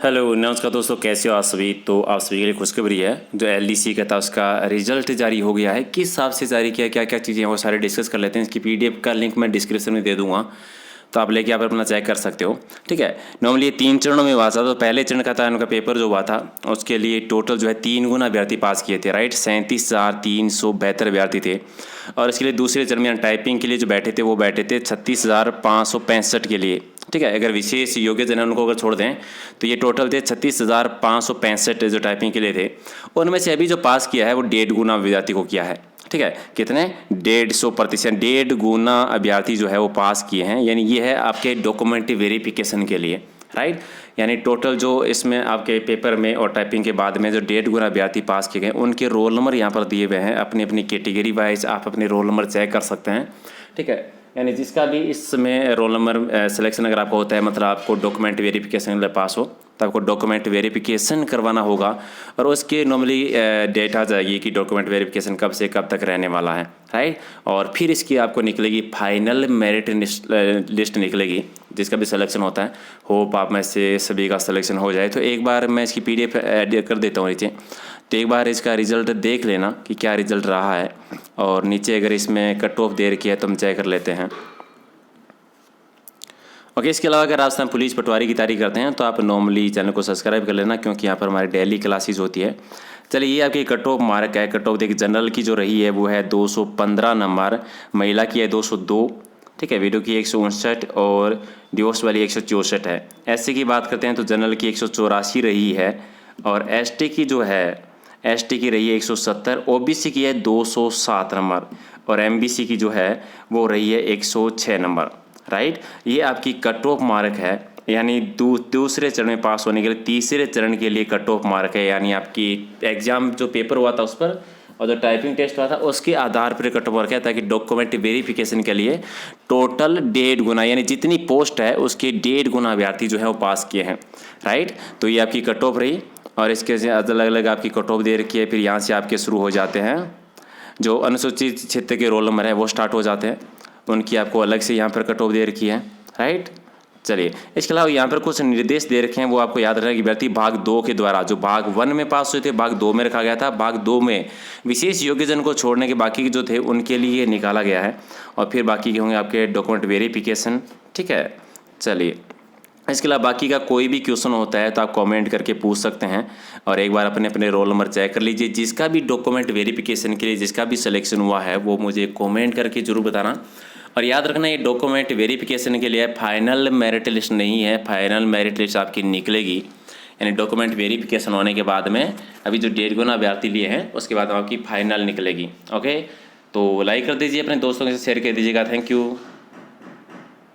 Hello नमस्कार दोस्तों, कैसे हो आप सभी। तो आप सभी के लिए खुशखबरी है। जो एलडीसी का था उसका रिजल्ट जारी हो गया है। किस हिसाब से जारी किया, क्या क्या चीज़ें हैं वो सारे डिस्कस कर लेते हैं। इसकी पीडीएफ का लिंक मैं डिस्क्रिप्शन में दे दूंगा, तो आप लेके आप अपना चेक कर सकते हो। ठीक है। नॉर्मली ये 3 चरणों में हुआ था। तो पहले चरण का था उनका पेपर जो हुआ था, उसके लिए टोटल जो है 3 गुना अभ्यर्थी पास किए थे, राइट। 37,372 अभ्यर्थी थे। और इसके लिए दूसरे चरण में टाइपिंग के लिए जो बैठे थे वो बैठे थे 36,565 के लिए। ठीक है। अगर विशेष योग्यता है उनको अगर छोड़ दें तो ये टोटल थे 36,565 जो टाइपिंग के लिए थे। उनमें से अभी जो पास किया है वो 1.5 गुना विद्यार्थी को किया है। ठीक है। कितने? 150%, 1.5 गुना अभ्यर्थी जो है वो पास किए हैं। यानी ये है आपके डॉक्यूमेंट वेरिफिकेशन के लिए, राइट। यानी टोटल जो इसमें आपके पेपर में और टाइपिंग के बाद में जो 1.5 गुना अभ्यर्थी पास किए गए उनके रोल नंबर यहाँ पर दिए हुए हैं। अपनी अपनी कैटेगरी वाइज आप अपने रोल नंबर चेक कर सकते हैं। ठीक है। यानी जिसका भी इसमें रोल नंबर सिलेक्शन अगर आपका होता है, मतलब आपको डॉक्यूमेंट वेरिफिकेशन के पास हो, तो आपको डॉक्यूमेंट वेरिफिकेशन करवाना होगा। और उसके नॉर्मली डेट आ जाएगी कि डॉक्यूमेंट वेरिफिकेशन कब से कब तक रहने वाला है, राइट। और फिर इसकी आपको निकलेगी फाइनल मेरिट लिस्ट निकलेगी, जिसका भी सिलेक्शन होता है। होप आप में से सभी का सिलेक्शन हो जाए। तो एक बार मैं इसकी पीडीएफ ऐड कर देता हूँ नीचे, तो एक बार इसका रिजल्ट देख लेना कि क्या रिजल्ट रहा है। और नीचे अगर इसमें कट ऑफ दे रखी है तो हम चेक कर लेते हैं। ओके। इसके अलावा अगर राजस्थान पुलिस पटवारी की तैयारी करते हैं तो आप नॉर्मली चैनल को सब्सक्राइब कर लेना, क्योंकि यहाँ पर हमारी डेली क्लासेस होती है। चलिए, ये आपकी कट ऑफ मार्क है। कट ऑफ देखिए, जनरल की जो रही है वो है 215 नंबर, महिला की है 202, ठीक है, वीडियो की 159 और डिवोर्स वाली 164 है। एससी की बात करते हैं तो जनरल की 184 रही है। और एसटी की जो है, एसटी की रही है 170, ओबीसी की है 207 नंबर और एमबीसी की जो है वो रही है 106 नंबर, राइट। ये आपकी कट ऑफ मार्क है। यानी दूसरे चरण में पास होने के लिए तीसरे चरण के लिए कट ऑफ मार्क है। यानी आपकी एग्जाम जो पेपर हुआ था उस पर और जो टाइपिंग टेस्ट हुआ था उसके आधार पर कट ऑफ मार्क है, ताकि डॉक्यूमेंट वेरिफिकेशन के लिए टोटल 1.5 गुना, यानी जितनी पोस्ट है उसके 1.5 गुना अभ्यर्थी जो है वो पास किए हैं, राइट। तो ये आपकी कट ऑफ रही। और इसके अलग अलग आपकी कट ऑफ दे रखी है। फिर यहाँ से आपके शुरू हो जाते हैं जो अनुसूचित क्षेत्र के रोल नंबर है वो स्टार्ट हो जाते हैं, उनकी आपको अलग से यहाँ पर कट ऑफ दे रखी है, राइट। चलिए, इसके अलावा यहाँ पर कुछ निर्देश दे रखे हैं, वो आपको याद रखना कि अभ्यर्थी भाग 2 के द्वारा, जो भाग 1 में पास हुए थे भाग 2 में रखा गया था, भाग 2 में विशेष योग्यजन को छोड़ने के बाकी के जो थे उनके लिए निकाला गया है। और फिर बाकी के होंगे आपके डॉक्यूमेंट वेरिफिकेशन, ठीक है। चलिए, इसके अलावा बाकी का कोई भी क्वेश्चन होता है तो आप कमेंट करके पूछ सकते हैं। और एक बार अपने अपने रोल नंबर चेक कर लीजिए। जिसका भी डॉक्यूमेंट वेरिफिकेशन के लिए जिसका भी सिलेक्शन हुआ है वो मुझे कमेंट करके जरूर बताना। और याद रखना, ये डॉक्यूमेंट वेरिफिकेशन के लिए फाइनल मेरिट लिस्ट नहीं है। फाइनल मेरिट लिस्ट आपकी निकलेगी, यानी डॉक्यूमेंट वेरिफिकेशन होने के बाद में अभी जो 1.5 गुना अभ्यर्थी लिए हैं उसके बाद आपकी फाइनल निकलेगी। ओके, तो लाइक कर दीजिए, अपने दोस्तों के साथ शेयर कर दीजिएगा। Thank you.